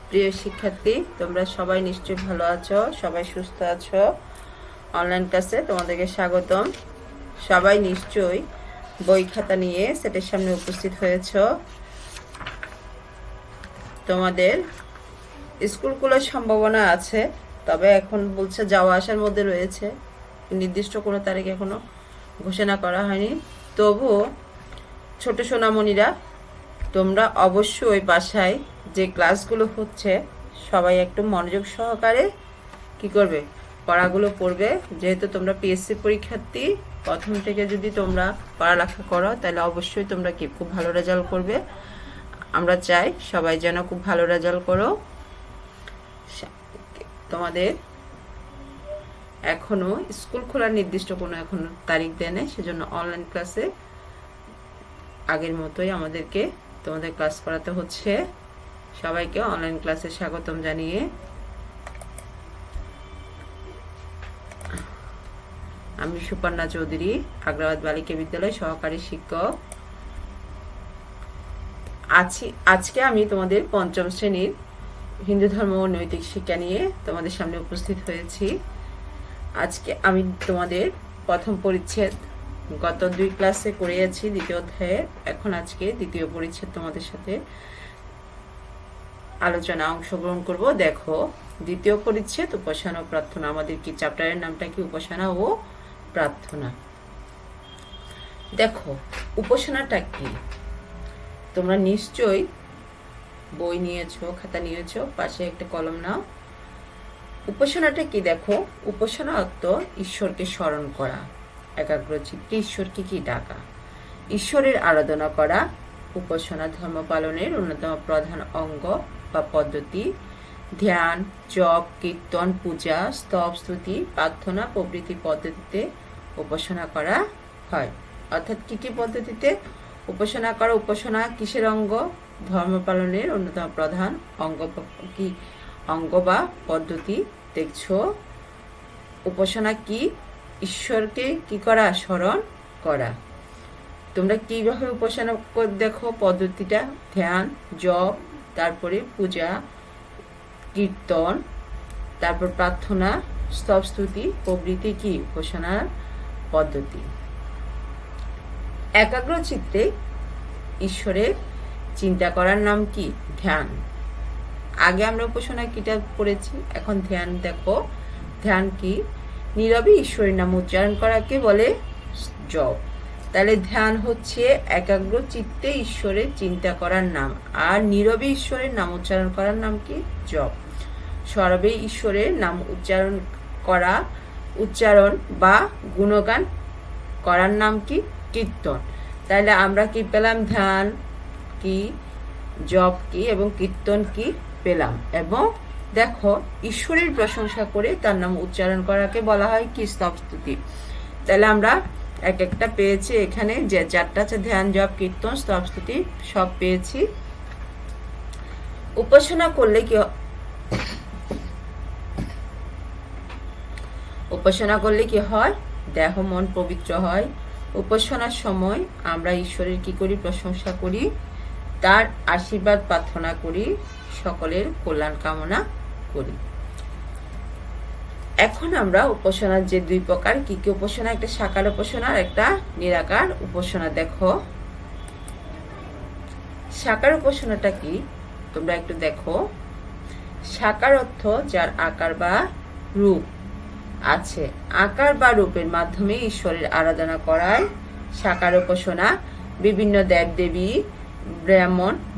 প্রিয় শিক্ষার্থী, তোমরা সবাই নিশ্চয়ই ভালো আছো, সবাই সুস্থ আছো। অনলাইন ক্লাসে তোমাদেরকে স্বাগতম। সবাই নিশ্চয়ই বই খাতা নিয়ে সেটের সামনে উপস্থিত হয়েছ। তোমাদের স্কুল খোলার সম্ভাবনা আছে, তবে এখন বলছে যাওয়া আসার মধ্যে রয়েছে, নির্দিষ্ট কোনো তারিখ এখনো ঘোষণা করা হয়নি। তবুও ছোট সোনামণিরা, তোমরা অবশ্যই বাসায় যে ক্লাসগুলো হচ্ছে সবাই একটু মনোযোগ সহকারে কি করবে, পড়াগুলো পড়বে। যেহেতু তোমরা পিএসসি পরীক্ষার্থী, প্রথম থেকে যদি তোমরা পড়ালেখা করো তাহলে অবশ্যই তোমরা কি খুব ভালো রেজাল্ট করবে। আমরা চাই সবাই যেন খুব ভালো রেজাল্ট করো। তোমাদের এখনো স্কুল খোলার নির্দিষ্ট কোনো এখনো তারিখ দেয় নাই, সেজন্য অনলাইন ক্লাসে আগের মতোই আমাদেরকে তোমাদের ক্লাস করাতে হচ্ছে। সবাইকে অনলাইন ক্লাসে স্বাগতম জানিয়ে আমি সুপর্ণা চৌধুরী, আগ্রাবাদ বালিকা বিদ্যালয় সহকারী শিক্ষক আছি। আজকে আমি তোমাদের পঞ্চম শ্রেণীর হিন্দু ধর্ম ও নৈতিক শিক্ষা নিয়ে তোমাদের সামনে উপস্থিত হয়েছি। আজকে আমি তোমাদের প্রথম পরিচ্ছেদ গত 2 ক্লাসে করিয়েছি, দ্বিতীয় অধ্যায়ে। এখন আজকে দ্বিতীয় পরিচ্ছেদ তোমাদের সাথে আলোচনা অংশগ্রহণ করব। দেখো, দ্বিতীয় পরিচ্ছেদ উপাসনা ও প্রার্থনা। আমাদের কি চ্যাপ্টারের নামটা কি? উপাসনা ও প্রার্থনা। দেখো, উপাসনাটা কি? তোমরা নিশ্চয়ই বই নিয়েছো, খাতা নিয়েছো, পাশে একটা কলম নাও। উপাসনাটা কি? দেখো, উপাসনা অর্থ ঈশ্বরকে স্মরণ করা, একাগ্রচিত্তে ঈশ্বরকে কি ডাকা, ঈশ্বরের আরাধনা করা। উপাসনা ধর্ম পালনের অন্যতম প্রধান অঙ্গ বা পদ্ধতি। ধ্যান, জপ, কীর্তন, পূজা, স্তব, স্তুতি, প্রার্থনা প্রভৃতি পদ্ধতিতে উপাসনা করা হয়। অর্থাৎ কি কি পদ্ধতিতে উপাসনা করা? উপাসনা কিসের অঙ্গ? ধর্ম পালনের অন্যতম প্রধান অঙ্গ কি অঙ্গ বা পদ্ধতি। দেখছো, উপাসনা কি? ঈশ্বরকে কি করা? স্মরণ করা। তোমরা কিভাবে উপাসনা দেখো পদ্ধতিটা? ধ্যান, জপ, তারপরে পূজা, কীর্তন, তারপর প্রার্থনা, স্তব, স্তুতি প্রভৃতি কি উপাসনার পদ্ধতি। একাগ্র চিত্তে ঈশ্বরের চিন্তা করার নাম কি? ধ্যান। আগে আমরা উপাসনা কিটা পড়েছি, এখন ধ্যান। দেখো, ধ্যান কি? নীরবে ঈশ্বরের নাম উচ্চারণ করাকে বলে জপ। তাহলে ধ্যান হচ্ছে একাগ্র চিত্তে ঈশ্বরের চিন্তা করার নাম, আর নীরবে ঈশ্বরের নাম উচ্চারণ করার নাম কি? জপ। সরবে ঈশ্বরের নাম উচ্চারণ বা গুণগান করার নাম কি? কীর্তন। তাহলে আমরা কি পেলাম? ধ্যান কি, জপ কি এবং কীর্তন কি পেলাম। এবং দেখো, ঈশ্বরের প্রশংসা করে তার নাম উচ্চারণ করাকে বলা হয় কি? স্তব, স্তুতি। তাহলে আমরা এক একটা পেয়েছি এখানে, যে 4টা আছে, ধ্যান, জপ, কীর্তন, স্তব, স্তুতি, সব পেয়েছি। উপাসনা করলে কি হয়? দেহ মন পবিত্র হয়। উপাসনার সময় আমরা ঈশ্বরের কি করি? প্রশংসা করি, তার আশীর্বাদ প্রার্থনা করি, সকলের কল্যাণ কামনা করি। এখন আমরা উপাসনার যে 2 প্রকার, কি কি উপাসনা? একটা সাকার উপাসনা আর একটা নিরাকার উপাসনা। দেখো, সাকার উপাসনাটা কি তোমরা একটু দেখো। সাকার অর্থ যার আকার বা রূপ আছে, আকার বা রূপের মাধ্যমে ঈশ্বরের আরাধনা করায় সাকার উপাসনা। বিভিন্ন দেবদেবী,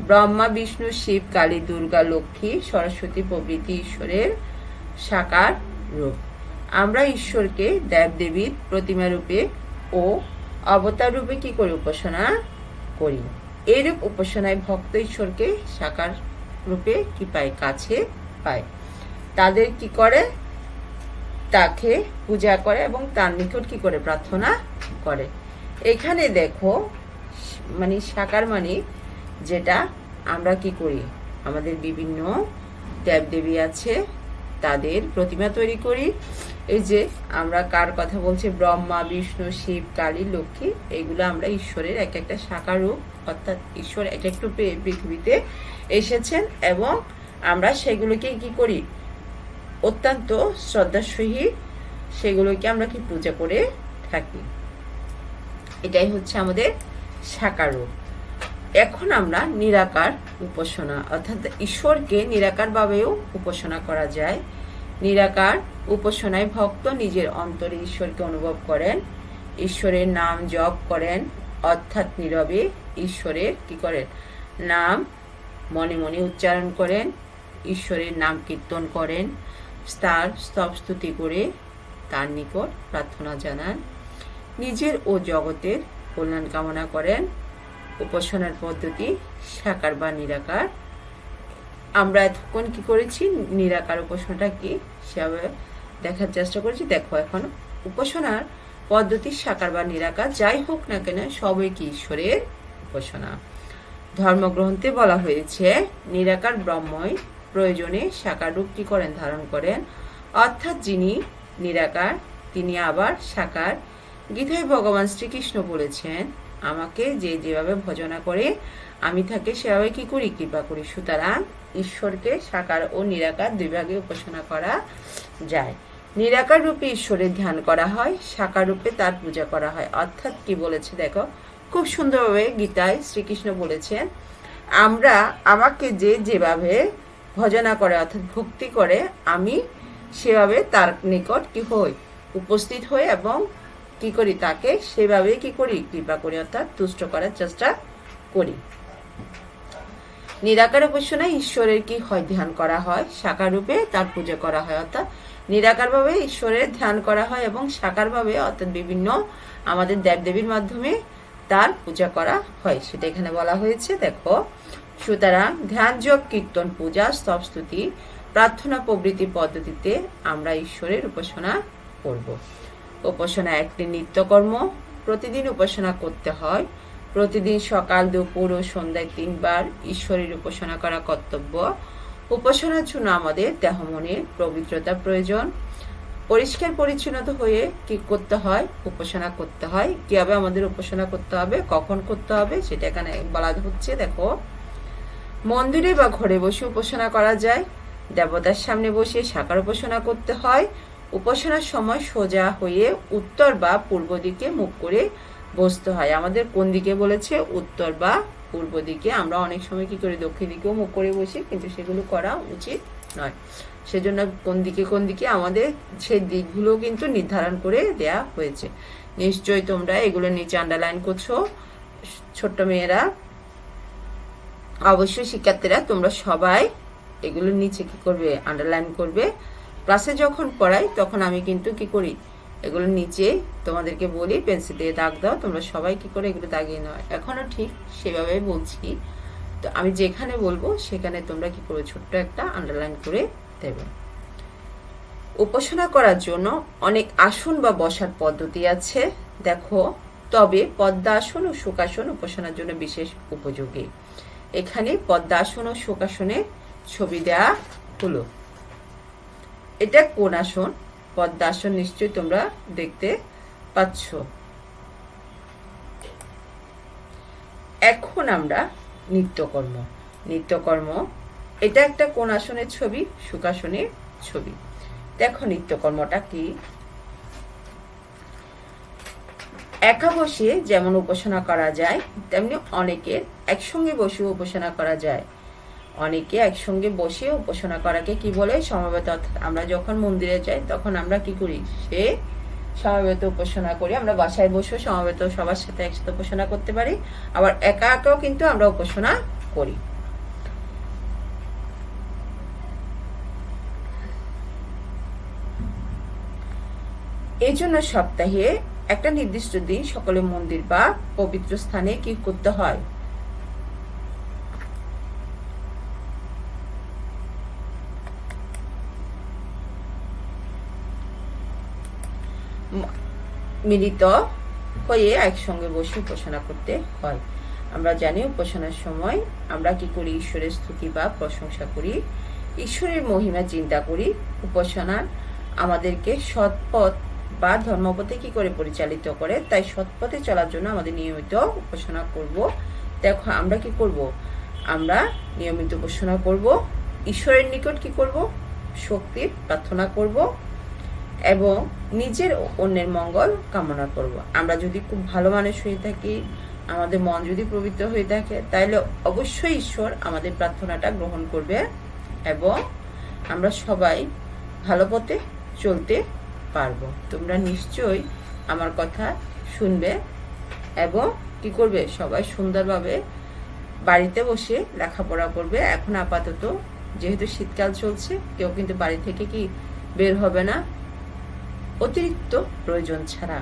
ব্রহ্মা, বিষ্ণু, শিব, কালী, দুর্গা, লক্ষ্মী, সরস্বতী প্রভৃতি ঈশ্বরের সাকার রূপ। আমরা ঈশ্বরকে দেবদেবীর প্রতিমা রূপে ও অবতার রূপে কি করি? উপাসনা করি। এইরূপ উপাসনায় ভক্ত ঈশ্বরকে সাকার রূপে কি পায়? কাছে পায়। তাদের কি করে? তাকে পূজা করে এবং তার নিকট কি করে? প্রার্থনা করে। এখানে দেখো, মানে সাকার মানে যেটা আমরা কি করি, আমাদের বিভিন্ন দেবদেবী আছে, তাদের প্রতিমা তৈরি করি। এই যে আমরা কার কথা বলছি? ব্রহ্মা, বিষ্ণু, শিব, কালী, লক্ষ্মী। এইগুলো আমরা ঈশ্বরের এক একটা সাকার রূপ, অর্থাৎ ঈশ্বর এক একটু পৃথিবীতে এসেছেন এবং আমরা সেগুলোকে কি করি, অত্যন্ত শ্রদ্ধার সহিত সেগুলোকে আমরা কি পূজা করে থাকি। এটাই হচ্ছে আমাদের সাকার রূপ। এখন আমরা নিরাকার উপাসনা, অর্থাৎ ঈশ্বরকে নিরাকার ভাবেও উপাসনা করা যায়। নিরাকার উপাসনায় ভক্ত নিজের অন্তরে ঈশ্বরকে অনুভব করেন, ঈশ্বরের নাম জপ করেন, অর্থাৎ নীরবে ঈশ্বরের কি করেন, নাম মনে মনে উচ্চারণ করেন, ঈশ্বরের নাম কীর্তন করেন, তার স্তব স্তুতি করে তার নিকট প্রার্থনা জানান, নিজের ও জগতের কল্যাণ কামনা করেন। উপাসনার পদ্ধতি সাকার বা নিরাকার। আমরা এতক্ষণ কি করেছি, নিরাকার উপাসনাটা কি সেভাবে দেখার চেষ্টা করেছি। দেখো এখন উপাসনার পদ্ধতি সাকার বা নিরাকার যাই হোক না কেন সবই কি ঈশ্বরের উপাসনা। ধর্মগ্রন্থে বলা হয়েছে নিরাকার ব্রহ্মই প্রয়োজনে সাকার রূপ কি করেন, ধারণ করেন, অর্থাৎ যিনি নিরাকার তিনি আবার সাকার। গীতায় ভগবান শ্রীকৃষ্ণ বলেছেন, আমাকে যে যেভাবে ভজনা করে আমি তাকে সেভাবে কি করি, কৃপা করি। সুতরাং ঈশ্বরকে সাকার ও নিরাকার দুই ভাগে উপাসনা করা যায়। নিরাকার রূপে ঈশ্বরের ধ্যান করা হয়, সাকার রূপে তার পূজা করা হয়। অর্থাৎ কি বলেছে দেখো, খুব সুন্দরভাবে গীতায় শ্রীকৃষ্ণ বলেছেন, আমরা আমাকে যে যেভাবে ভজনা করে অর্থাৎ ভক্তি করে আমি সেভাবে তার নিকট কি হই, উপস্থিত হই এবং কি করি, তাকে সেভাবে কি করি, কৃপা করি, অর্থাৎ তুষ্ট করার চেষ্টা করি। নিরাকার উপাসনায় ঈশ্বরের কি হয়, ধ্যান করা হয়, সাকার রূপে তার পূজা করা হয়। অর্থাৎ নিরাকার ভাবে ঈশ্বরের ধ্যান করা হয় এবং সাকার ভাবে অর্থাৎ বিভিন্ন আমাদের দেবদেবীর মাধ্যমে তার পূজা করা হয়, সেটা এখানে বলা হয়েছে। দেখো, সুতরাং ধ্যান যোগ কীর্তন পূজা স্তব স্তুতি প্রার্থনা প্রভৃতি পদ্ধতিতে আমরা ঈশ্বরের উপাসনা করব। উপাসনা একটি নিত্যকর্ম, প্রতিদিন উপাসনা করতে হয়। প্রতিদিন সকাল দুপুর ও সন্ধ্যায় 3 বার ঈশ্বরের উপাসনা করা কর্তব্য। উপাসনার জন্য আমাদের দেহ মনের পবিত্রতা প্রয়োজন। পরিষ্কার পরিচ্ছন্নতা হয়ে কি করতে হয়, উপাসনা করতে হয়। কিভাবে আমাদের উপাসনা করতে হবে, কখন করতে হবে সেটা এখানে বলা হচ্ছে। দেখো, মন্দিরে বা ঘরে বসে উপাসনা করা যায়, দেবতার সামনে বসে সাকার উপাসনা করতে হয়। উপাসনার সময় সোজা হয়ে উত্তর বা পূর্ব দিকে মুখ করে বসতে হয়। আমাদের কোন দিকে বলেছে, উত্তর বা পূর্ব দিকে। আমরা অনেক সময় কি করি, দক্ষিণ দিকেও মুখ করে বসি, কিন্তু সেগুলো করা উচিত নয়। সেজন্য কোন দিকে আমাদের সেই দিকগুলো কিন্তু নির্ধারণ করে দেয়া হয়েছে। নিশ্চয়ই তোমরা এগুলো নিচে আন্ডারলাইন করছো। ছোট্ট মেয়েরা, অবশ্যই শিক্ষার্থীরা তোমরা সবাই এগুলো নিচে কি করবে, আন্ডারলাইন করবে। ক্লাসে যখন পড়াই তখন আমি কিন্তু কি করি, এগুলো নিচে তোমাদেরকে বলি পেন্সিল দিয়ে দাগ দাও, তোমরা সবাই কি করে এগুলো দাগিয়ে নাও। এখনো ঠিক সেভাবে বলছি, তো আমি যেখানে বলবো সেখানে তোমরা কি করবে, ছোট্ট একটা আন্ডারলাইন করে দেবে। উপাসনা করার জন্য অনেক আসন বা বসার পদ্ধতি আছে। দেখো, তবে পদ্মাসন ও সুখাসন উপাসনার জন্য বিশেষ উপযোগী। এখানে পদ্মাসন ও সুখাসনের ছবি দেয়া হলো। এটা কোন আসন? পদ্মাসন নিশ্চয়ই তোমরা দেখতে পাচ্ছ। এখন আমরা নিত্যকর্ম এটা একটা কোন আসনের ছবি? সুখাসনের ছবি। দেখো নিত্যকর্মটা কি। একা বসে যেমন উপাসনা করা যায়, তেমনি অনেকে একসঙ্গে বসে উপাসনা করা যায়। অনেকে একসঙ্গে বসে উপাসনা করাকে কি বলে? সমবেত। অর্থাৎ আমরা যখন মন্দিরে যাই তখন আমরা কি করি, সে সমবেত উপাসনা করি। আমরা বাসায় বসেও সমবেত সবার সাথে একসাথে উপাসনা করতে পারি, আবার একা একাও কিন্তু আমরা উপাসনা করি। এই জন্য সপ্তাহে একটা নির্দিষ্ট দিন সকলে মন্দির বা পবিত্র স্থানে কি করতে হয়, মিলিত হয়ে একসঙ্গে বসে উপাসনা করতে হয়। আমরা জানি উপাসনার সময় আমরা কি করি, ঈশ্বরের স্তুতি বা প্রশংসা করি, ঈশ্বরের মহিমা চিন্তা করি। উপাসনা আমাদেরকে সৎপথ বা ধর্মপথে কি করে পরিচালিত করে। তাই সৎপথে চলার জন্য আমাদের নিয়মিত উপাসনা করব। দেখো আমরা কি করব, আমরা নিয়মিত উপাসনা করব, ঈশ্বরের নিকট কি করব? শক্তির প্রার্থনা করব এবং নিজের ও অন্যের মঙ্গল কামনা করব। আমরা যদি খুব ভালো মানুষ হয়ে থাকি, আমাদের মন যদি পবিত্র হয়ে থাকে, তাহলে অবশ্যই ঈশ্বর আমাদের প্রার্থনাটা গ্রহণ করবে এবং আমরা সবাই ভালো পথে চলতে পারবো। তোমরা নিশ্চয়ই আমার কথা শুনবে এবং কি করবে? সবাই সুন্দরভাবে বাড়িতে বসে লেখাপড়া করবে। এখন আপাতত যেহেতু শীতকাল চলছে, কেউ কিন্তু বাড়ি থেকে কি বের হবে না অতিরিক্ত প্রয়োজন ছাড়া।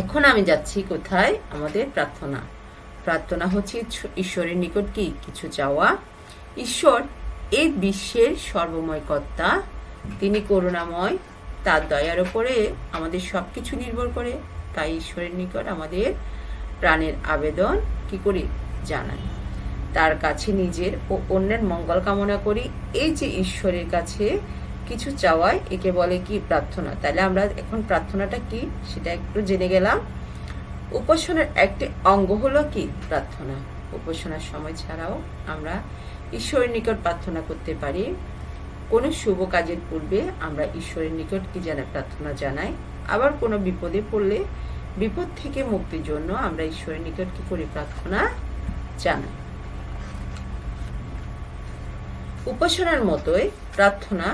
এখন আমি যাচ্ছি কোথায়? আমাদের প্রার্থনা। প্রার্থনা হচ্ছে ঈশ্বরের নিকট কি কিছু চাওয়া। ঈশ্বর এই বিশ্বের সর্বময় কর্তা, তিনি করুণাময়, তার দয়ার উপরে আমাদের সবকিছু নির্ভর করে। তাই ঈশ্বরের নিকট আমাদের প্রাণের আবেদন কি করি? জানাই, তার কাছে নিজের ও অন্যের মঙ্গল কামনা করি। এই যে ঈশ্বরের কাছে কিছু চাওয়ায়, একে বলে কি? প্রার্থনা। তাহলে আমরা এখন প্রার্থনাটা কি সেটা একটু জেনে গেলাম। উপাসনার একটি অঙ্গ হলো কি? প্রার্থনা। উপাসনার সময় ছাড়াও আমরা ঈশ্বরের নিকট প্রার্থনা করতে পারি। কোনো শুভ কাজের পূর্বে আমরা ঈশ্বরের নিকট কি জানাই? প্রার্থনা জানাই। আবার কোনো বিপদে পড়লে বিপদ থেকে মুক্তির জন্য আমরা ঈশ্বরের নিকট কি করি? প্রার্থনা জানাই। উপাসনার মতোই প্রার্থনা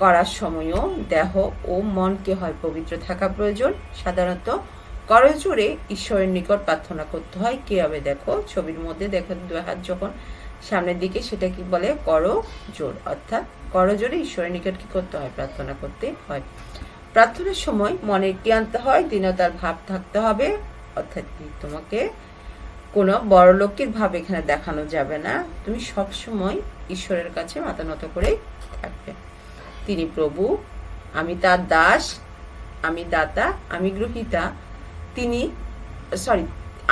করার সময়ও দেহ ও মনকে হয় পবিত্র থাকা প্রয়োজন। সাধারণত করজোড়ে ঈশ্বরের নিকট প্রার্থনা করতে হয়। কি হবে? দেখো ছবির মধ্যে, দেখো দুই হাত যখন সামনের দিকে, সেটা কি বলে? করজোড়। অর্থাৎ করজোড়ে ঈশ্বরের নিকট কি করতে হয়? প্রার্থনা করতে হয়। প্রার্থনার সময় মনে কি আনতে হয়? দীনতার ভাব থাকতে হবে। অর্থাৎ কি? তোমাকে কোনো বড়লোকের ভাব এখানে দেখানো যাবে না। তুমি সব সময় ঈশ্বরের কাছে মাথা নত করে থাকবে। তিনি প্রভু, আমি তার দাস, আমি দাতা, আমি গ্রহীতা।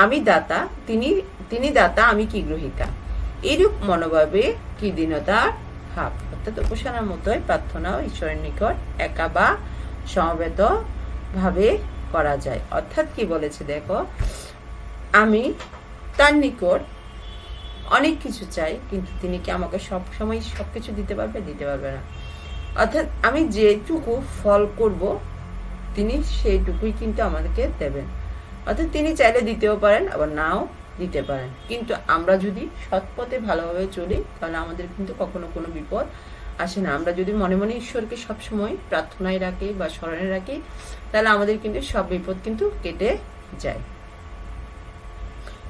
আমি দাতা, তিনি দাতা, আমি কি? গ্রহীতা। এইরূপ মনোভাবে কি দীনতার ভাব। অর্থাৎ উপাসনার মতোই প্রার্থনাও ঈশ্বরের নিকট একা বা সমবেত ভাবে করা যায়। অর্থাৎ কি বলেছে? দেখো, আমি তার নিকট অনেক কিছু চাই, কিন্তু তিনি কি আমাকে সব সময় সবকিছু দিতে পারবে? দিতে পারবে না। অর্থাৎ আমি যেটুকু ফল করব, তিনি সেইটুকুই কিন্তু আমাদেরকে দেবেন। অর্থাৎ তিনি চাইলে দিতেও পারেন, আবার নাও দিতে পারেন। কিন্তু আমরা যদি সৎ পথে ভালোভাবে চলি, তাহলে আমাদের কিন্তু কখনো কোনো বিপদ আসে না। আমরা যদি মনে মনে ঈশ্বরকে সবসময় প্রার্থনায় রাখি বা স্মরণে রাখি, তাহলে আমাদের কিন্তু সব বিপদ কিন্তু কেটে যায়।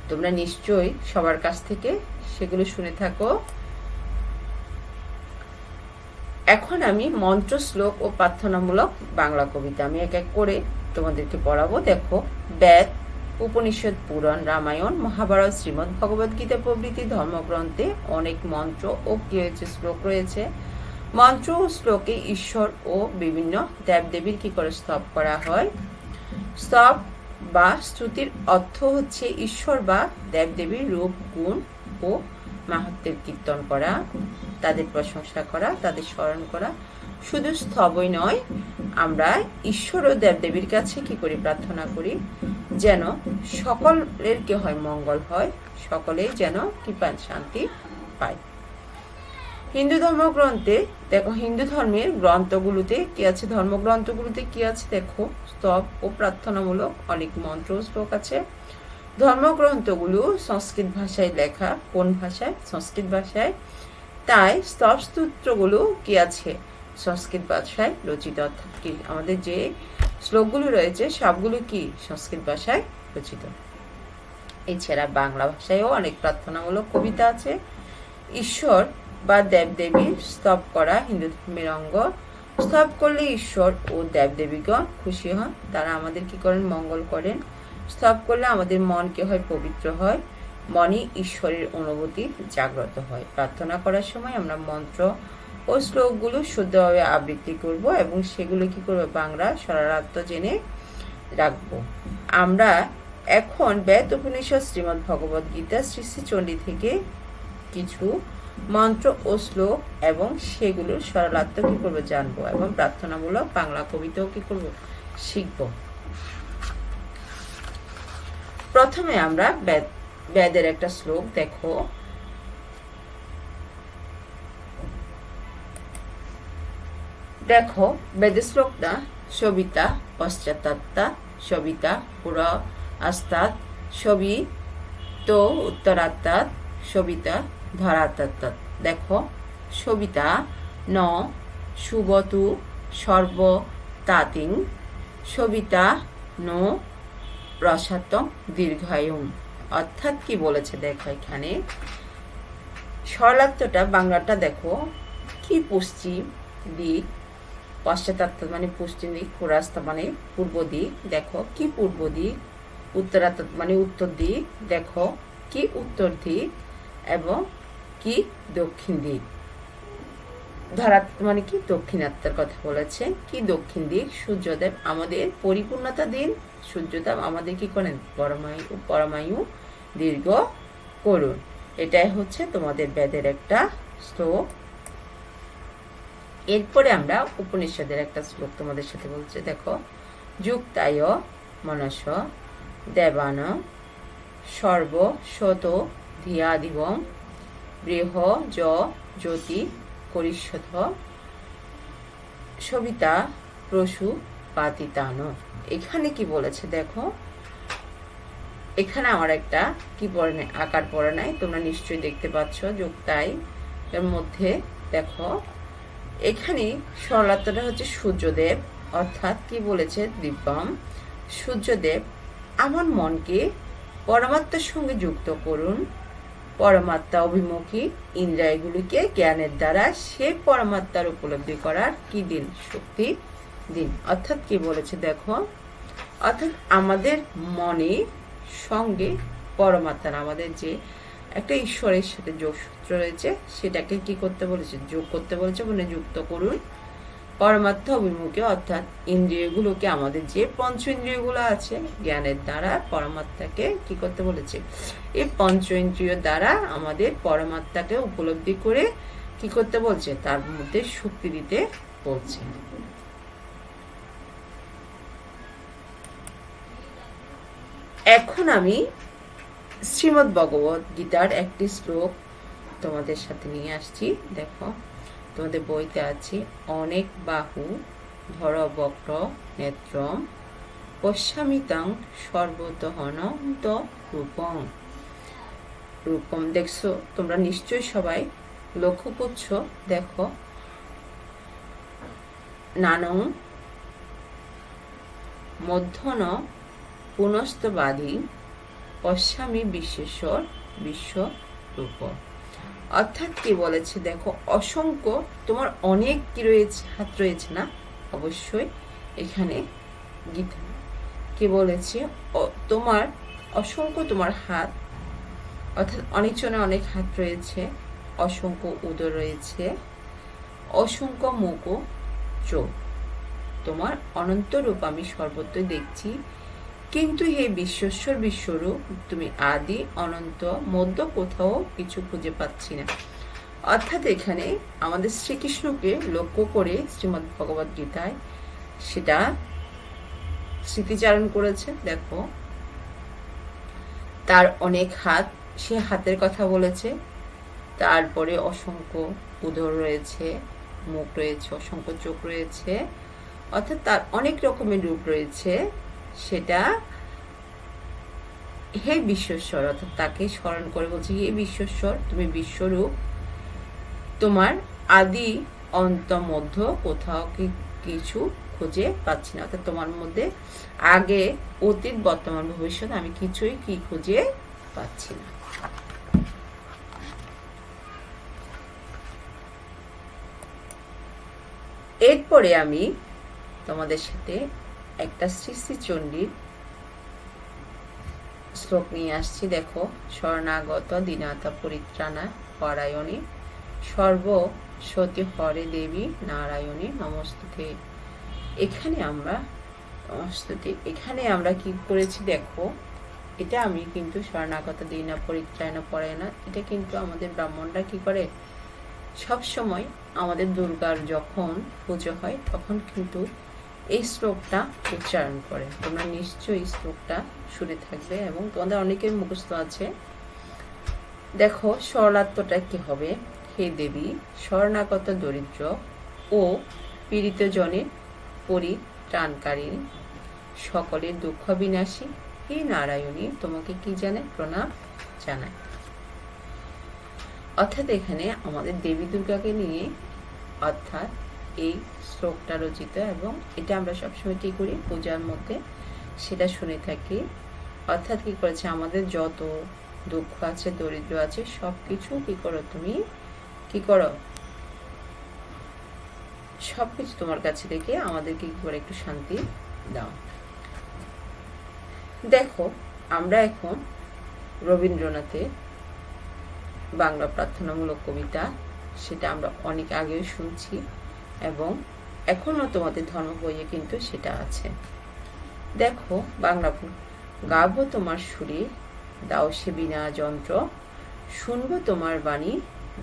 তোমরা নিশ্চয়ই সবার কাছ থেকে সেগুলো শুনে থাকো। এখন আমি মন্ত্র, শ্লোক ও প্রার্থনামূলক বাংলা কবিতা আমি এক এক করে তোমাদেরকে পড়াবো। দেখো, বেদ, উপনিষদ, পুরাণ, রামায়ণ, মহাভারত, শ্রীমদ্ ভগবদ গীতা প্রভৃতি ধর্মগ্রন্থে অনেক মন্ত্র ও কি হয়েছে? শ্লোক রয়েছে। মন্ত্র ও শ্লোকে ঈশ্বর ও বিভিন্ন দেবদেবীর কি করে স্তব করা হয়। স্তব বা স্তুতির অর্থ হচ্ছে ঈশ্বর বা দেবদেবীর রূপ, গুণ ও মাহাত্ম্যের কীর্তন করা, তাদের প্রশংসা করা, তাদের স্মরণ করা। শুধু স্তবই নয়, আমরা ঈশ্বর ও দেবদেবীর কাছে কি করি? প্রার্থনা করি যেন সকলের কি হয়? মঙ্গল হয়, সকলেই যেন কি পান? শান্তি পায়। হিন্দু ধর্মগ্রন্থে দেখো, হিন্দু ধর্মের গ্রন্থগুলোতে কি আছে? ধর্মগ্রন্থগুলোতে কি আছে? দেখো, স্তব ও প্রার্থনামূলক অনেক মন্ত্র ও শ্লোক আছে। ধর্মগ্রন্থগুলো সংস্কৃত ভাষায় লেখা। কোন ভাষায়? সংস্কৃত ভাষায়। তাই স্তব স্তোত্রগুলো কি আছে? সংস্কৃত ভাষায় রচিত। অর্থাৎ কি আমাদের যে শ্লোকগুলো রয়েছে সবগুলো কি সংস্কৃত ভাষায় রচিত। এছাড়া বাংলা ভাষায়ও অনেক প্রার্থনামূলক কবিতা আছে। ঈশ্বর বা দেবদেবীর স্তব করা হিন্দু ধর্মের অঙ্গ। স্তব করলে ঈশ্বর ও দেবদেবীগণ খুশি হন, তারা আমাদের কি করেন? মঙ্গল করেন। স্তব করলে আমাদের মন কি হয়? পবিত্র হয়, মনে ঈশ্বরের অনুভূতি জাগ্রত হয়। প্রার্থনা করার সময় আমরা মন্ত্র ও শ্লোকগুলো শুদ্ধভাবে আবৃত্তি করব এবং সেগুলো কি করবো? বাংলা সরারার্থ জেনে রাখবো। আমরা এখন বেদ, উপনিষদ, শ্রীমদ্ ভগবদ গীতা, শ্রী শ্রী চণ্ডী থেকে কিছু মন্ত্র ও শ্লোক এবং সেগুলোর সরলার্থ কি করবো? জানবো এবং প্রার্থনামূলক বাংলা কবিতাও কি করবো? শিখবো। প্রথমে আমরা বেদের একটা শ্লোক দেখো, দেখো বেদের শ্লোকটা, সবিতা পশ্চাত্তা সবিতা পুরা আস্তাৎ সবি তো উত্তরাত্মাৎ সবিতা ধরাত্মাৎ। দেখো সবিতা ন সুবতু সর্ব তাতিং সবিতা নো রসাত্ম দীর্ঘায়ুম। অর্থাৎ কি বলেছে দেখো, এখানে সরলার্থটা বাংলাটা দেখো, কি পশ্চিম দিক, পশ্চাত্য মানে পশ্চিম দিক, পুরাস্তা মানে পূর্ব দিক, দেখো কি পূর্ব দিক, উত্তরাত্ম মানে উত্তর দিক, দেখো কি উত্তর দিক, এবং কি দক্ষিণ দিক। ধরাত্ম মানে কি দক্ষিণাত্মার কথা বলেছে, কি দক্ষিণ দিক। সূর্যদেব আমাদের পরিপূর্ণতা দিন, সূর্যদেব আমাদের কি করেন, পরমায়ু দীর্ঘ করুন। এটাই হচ্ছে তোমাদের বেদের একটা শ্লোক। এরপরে আমরা উপনিষদের একটা শ্লোক তোমাদের সাথে বলছি, দেখো যুক্তায় মনস দেবান সর্ব শত ধিয়াদিবং বৃহ জ্যোতি করিষ্যথ সবিতা প্রসু পাতিতান। এখানে কি বলেছে দেখো, এখানে আমার একটা কি পড়ে নাই, আকার পড়ে নাই, তোমরা নিশ্চয়ই দেখতে পাচ্ছ যুক্তায় এর মধ্যে। দেখো এখানে সরলার্থটা হচ্ছে সূর্যদেব, অর্থাৎ কি বলেছে দিব্যম, সূর্যদেব আমার মনকে পরমাত্মার সঙ্গে যুক্ত করুন, পরমাত্মা অভিমুখী ইন্দ্রিয়গুলিকে জ্ঞানের দ্বারা সে পরমাত্মার উপলব্ধি করার কি দিন, শক্তি দিন। অর্থাৎ কি বলেছে দেখো, অর্থাৎ আমাদের মনে সঙ্গে পরমাত্মার আমাদের যে একটা ঈশ্বরের সাথে যোগসূত্র রয়েছে, সেটাকে কি করতে বলেছে, যোগ করতে বলেছে, মানে যুক্ত করুন পরমাত্মা অভিমুখে। অর্থাৎ ইন্দ্রিয়গুলোকে, আমাদের যে পঞ্চ ইন্দ্রিয়গুলো আছে, জ্ঞানের দ্বারা পরমাত্মাকে কি করতে বলেছে, এই পঞ্চ ইন্দ্রিয় দ্বারা আমাদের পরমাত্মাকে উপলব্ধি করে কি করতে বলছে, তার মধ্যে শক্তি দিতে বলছে। এখন আমি শ্রীমদ্ ভগবদ গীতার একটি শ্লোক তোমাদের সাথে নিয়ে আসছি। দেখো তোমাদের বইতে আছে, অনেক বাহু ধর বক্র নেত্রম পশ্যামিতাং সর্বতহনত রূপং। রূপম দেখছো, তোমরা নিশ্চয়ই সবাই লক্ষ্য করছো। দেখো নানং মধ্যন পুনস্তবাদী পশ্যামি বিশ্বেশ্বর বিশ্বরূপ। অর্থাৎ কি বলেছে দেখো, অসংখ্য তোমার অনেক কি রয়েছে, হাত রয়েছে না, অবশ্যই এখানে গীতা কি বলেছে, তোমার অসংখ্য তোমার হাত, অর্থাৎ অনেকজনের অনেক হাত রয়েছে, অসংখ্য উদর রয়েছে, অসংখ্য মুখ ও চোখ, তোমার অনন্ত রূপ আমি সর্বত্রই দেখছি, কিন্তু হে বিশ্বেশ্বর বিশ্বরূপ তুমি আদি অনন্ত মধ্য কোথাও কিছু খুঁজে পাচ্ছি না। অর্থাৎ এখানে আমাদের শ্রীকৃষ্ণকে লক্ষ্য করে শ্রীমদ্ ভগবদ গীতায় সেটা স্মৃতিচারণ করেছে। দেখো তার অনেক হাত, সে হাতের কথা বলেছে, তারপরে অসংখ্য উদর রয়েছে, মুখ রয়েছে, অসংখ্য চোখ রয়েছে, অর্থাৎ তার অনেক রকমের রূপ রয়েছে। সেটা হে বিশ্বেশ্বর, অর্থাৎ তাকে স্মরণ করে বলছে, হে বিশ্বেশ্বর তুমি বিশ্বরূপ, তোমার আদি অন্ত মধ্য কোথাও কিছু খুঁজে পাচ্ছি না। অর্থাৎ তোমার মধ্যে আগে অতীত বর্তমান ভবিষ্যৎ আমি কিছুই কি খুঁজে পাচ্ছি না। এরপরে আমি তোমাদের সাথে একটা শ্রী শ্রী চণ্ডীর শ্লোক নিয়ে আসছি। দেখো শরণাগত দীনাতা পরিত্রাণা পরায়ণী সর্ব সতী হরে দেবী নারায়ণী নমস্তুতে। এখানে আমরা কি করেছি দেখো, এটা আমি কিন্তু শরণাগত দীনা পরিত্রাণা পরায়ণা, এটা কিন্তু আমাদের ব্রাহ্মণরা কি করে, সব সময় আমাদের দুর্গার যখন পুজো হয় তখন কিন্তু এই শ্লোকটা উচ্চারণ করে। তোমরা নিশ্চয়ই শ্লোকটা শুনে থাকবে এবং তোমাদের অনেকের মুখস্থ আছে। দেখো সরলাত্মটা কি হবে? হে দেবী, শরণাগত দরিদ্র ও পীড়িত জনের পরিত্রাণকারী, সকলের দুঃখ বিনাশী হে নারায়ণী, তোমাকে কি জানে? প্রণাম জানায়। অর্থাৎ এখানে আমাদের দেবী দুর্গাকে নিয়ে অর্থাৎ এই শ্লোকটা রচিত, এবং এটা আমরা সবসময় কি করি? পূজার মধ্যে সেটা শুনে থাকি। অর্থাৎ কি করেছে? আমাদের যত দুঃখ আছে, দরিদ্র আছে, সবকিছু কি করো তুমি? কি করো? সবকিছু তোমার কাছে রেখে আমাদেরকে কি করে একটু শান্তি দাও। দেখো আমরা এখন রবীন্দ্রনাথের বাংলা প্রার্থনামূলক কবিতা, সেটা আমরা অনেক আগেও শুনছি এবং এখনো তোমাদের ধর্ম বইয়ে কিন্তু সেটা আছে। দেখো বাংলা, গাবো তোমার সুরে, দাও সে বিনা যন্ত্র, শুনবো তোমার বাণী,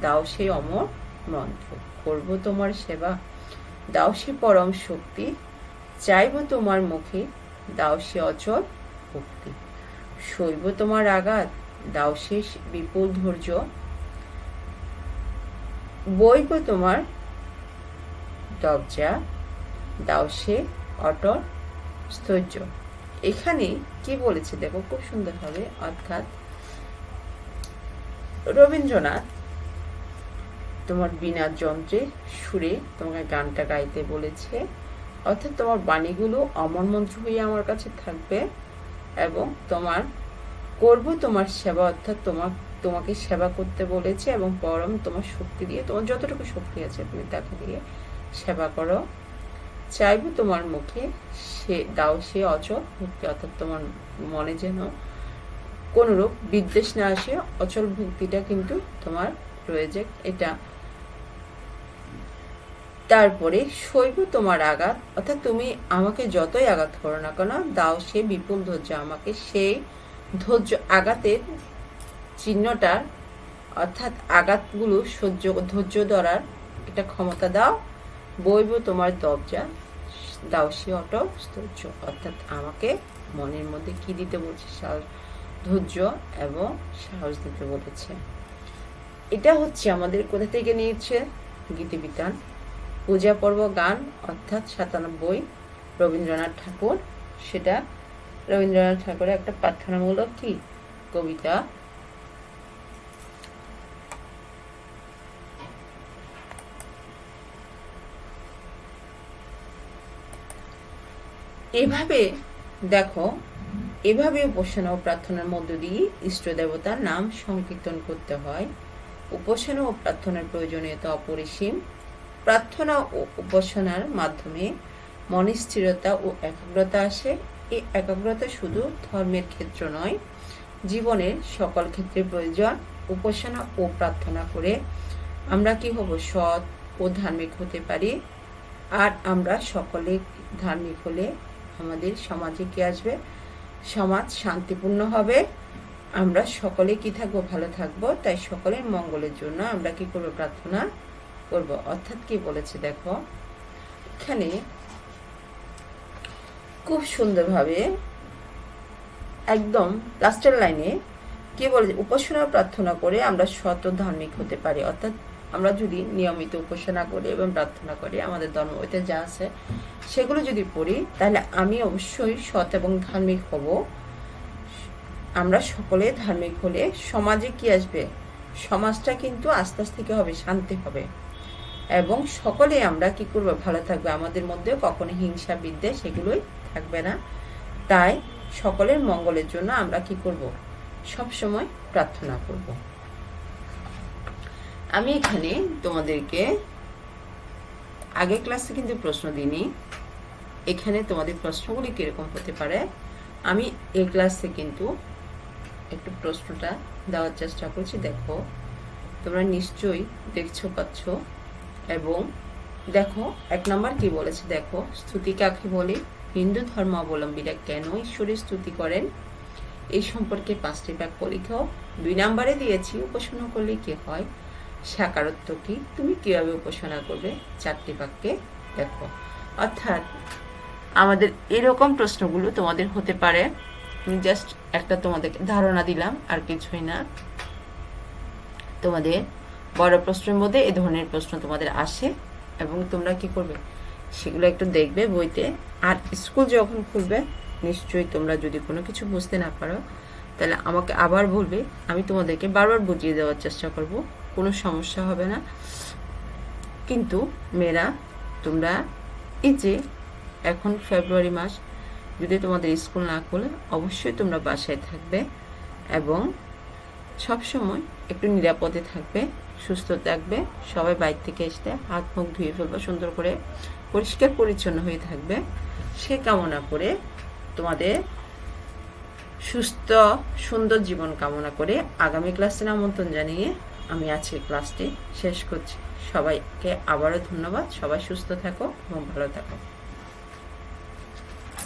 দাও সে অমর মন্ত্র, করবো তোমার সেবা, দাও সে পরম শক্তি, চাইবো তোমার মুখে, দাও সে অচল ভক্তি, সইব তোমার আঘাত, দাও সে বিপুল ধৈর্য, বইব তোমার দবজা, দাও সে অটল স্থৈর্য। এখানে কি বলেছে দেখো খুব সুন্দরভাবে। অর্থাৎ রবীন্দ্রনাথ তোমার বিনা যন্ত্রে সুরে তোমাকে গানটা গাইতে বলেছে। অর্থাৎ তোমার বাণীগুলো অমর মন্ত্র হয়ে আমার কাছে থাকবে এবং তোমার করব তোমার সেবা, অর্থাৎ তোমাকে সেবা করতে বলেছে এবং পরম তোমার শক্তি দিয়ে, তোমার যতটুকু শক্তি আছে তুমি তাকে দিয়ে সেবা করো। চাইবো তোমার মুখে, সে দাও সে অচল ভক্তি, অর্থাৎ তোমার মনে যেন কোনরূপ বিদ্বেষ না আসে, অচল ভক্তিটা কিন্তু তোমার রয়েছে এটা। তারপরে সইব তোমার আঘাত, অর্থাৎ তুমি আমাকে যতই আঘাত করো না কেন, দাও সে বিপুল ধৈর্য, আমাকে সেই ধৈর্য আঘাতের চিহ্নটার অর্থাৎ আঘাতগুলো ধৈর্য ধরার একটা ক্ষমতা দাও। বইব তোমার দবজা, দাও সে অটল স্থৈর্য, অর্থাৎ আমাকে মনের মধ্যে কি দিতে বলছে? সাহস, ধৈর্য এবং সাহস দিতে বলেছে। এটা হচ্ছে আমাদের কোথা থেকে নিয়েছে? গীতিবিতান পূজা পর্ব গান, অর্থাৎ 97 রবীন্দ্রনাথ ঠাকুর। সেটা রবীন্দ্রনাথ ঠাকুরের একটা প্রার্থনামূলক কি কবিতা। এভাবে দেখো, এভাবে উপাসনা ও প্রার্থনার মধ্য দিয়ে ইষ্ট দেবতার নাম সংকীর্তন করতে হয়। উপাসনা ও প্রার্থনার প্রয়োজনীয়তা অপরিসীম। প্রার্থনা ও উপাসনার মাধ্যমে মনে স্থিরতা ও একাগ্রতা আসে। এই একাগ্রতা শুধু ধর্মের ক্ষেত্র নয়, জীবনের সকল ক্ষেত্রে প্রয়োজন। উপাসনা ও প্রার্থনা করে আমরা কি হব? সৎ ও ধার্মিক হতে পারি। আর আমরা সকলে ধার্মিক হলে আমাদের সমাজে কি আসবে? সমাজ শান্তিপূর্ণ হবে, আমরা সকলে কি থাকবো? ভালো থাকবো। তাই সকলের মঙ্গলের জন্য আমরা কি করবো? প্রার্থনা করব। অর্থাৎ কি বলেছে দেখো, এখানে খুব সুন্দরভাবে একদম লাস্টের লাইনে কি বলেছে? উপাসনা প্রার্থনা করে আমরা সৎ ও ধার্মিক হতে পারি। অর্থাৎ আমরা যদি নিয়মিত উপাসনা করি এবং প্রার্থনা করি, আমাদের ধর্ম ওইতে যা আছে সেগুলো যদি পড়ি, তাহলে আমি অবশ্যই সৎ এবং ধার্মিক হব। আমরা সকলে ধার্মিক হলে সমাজে কি আসবে? সমাজটা কিন্তু আস্তে আস্তে কি হবে? শান্তি হবে এবং সকলে আমরা কি করবো? ভালো থাকবে। আমাদের মধ্যে কখনো হিংসা বিদ্বেষ সেগুলোই থাকবে না। তাই সকলের মঙ্গলের জন্য আমরা কি করব? সব সময় প্রার্থনা করব। আমি এখানে তোমাদেরকে আগের ক্লাসে কিন্তু প্রশ্ন দিইনি, এখানে তোমাদের প্রশ্নগুলি কিরকম হতে পারে আমি এই ক্লাসে কিন্তু একটু প্রশ্নটা দেওয়ার চেষ্টা করছি। দেখো তোমরা নিশ্চয়ই দেখছো পাচ্ছ। এবং দেখো 1 নম্বর কি বলেছে দেখো, স্তুতি কাকে বলে? হিন্দু ধর্মাবলম্বীরা কেন ঈশ্বরের স্তুতি করেন? এই সম্পর্কে 5টি বাক্য লিখো। 2 নম্বরে দিয়েছি উপাসনা করলে কি হয়, সাকারত্ব কি, তুমি কিভাবে উপাসনা করবে? 4টি বাক্যে দেখো। অর্থাৎ আমাদের এরকম প্রশ্নগুলো তোমাদের হতে পারে। আমি জাস্ট একটা তোমাদেরকে ধারণা দিলাম, আর কিছুই না। তোমাদের বড় প্রশ্নের মধ্যে এই ধরনের প্রশ্ন তোমাদের আসে এবং তোমরা কি করবে সেগুলো একটু দেখবে বইতে। আর স্কুল যখন খুলবে নিশ্চয়ই তোমরা যদি কোনো কিছু বুঝতে না পারো তাহলে আমাকে আবার বলবে, আমি তোমাদেরকে বারবার বুঝিয়ে দেওয়ার চেষ্টা করব, কোনো সমস্যা হবে না। কিন্তু মেয়েরা তোমরা এই যে এখন ফেব্রুয়ারি মাস, যদি তোমাদের স্কুল না খোলে অবশ্যই তোমরা বাসায় থাকবে এবং সবসময় একটু নিরাপদে থাকবে, সুস্থ থাকবে। সবাই বাইরে থেকে এসে হাত মুখ ধুয়ে ফেলবে, সুন্দর করে পরিষ্কার পরিচ্ছন্ন হয়ে থাকবে। সে কামনা করে তোমাদের সুস্থ সুন্দর জীবন কামনা করে আগামী ক্লাসে আমন্ত্রণ জানিয়ে আমি আজকের ক্লাসটি শেষ করছি। সবাইকে আবারও ধন্যবাদ। সবাই সুস্থ থাকো এবং ভালো থাকো।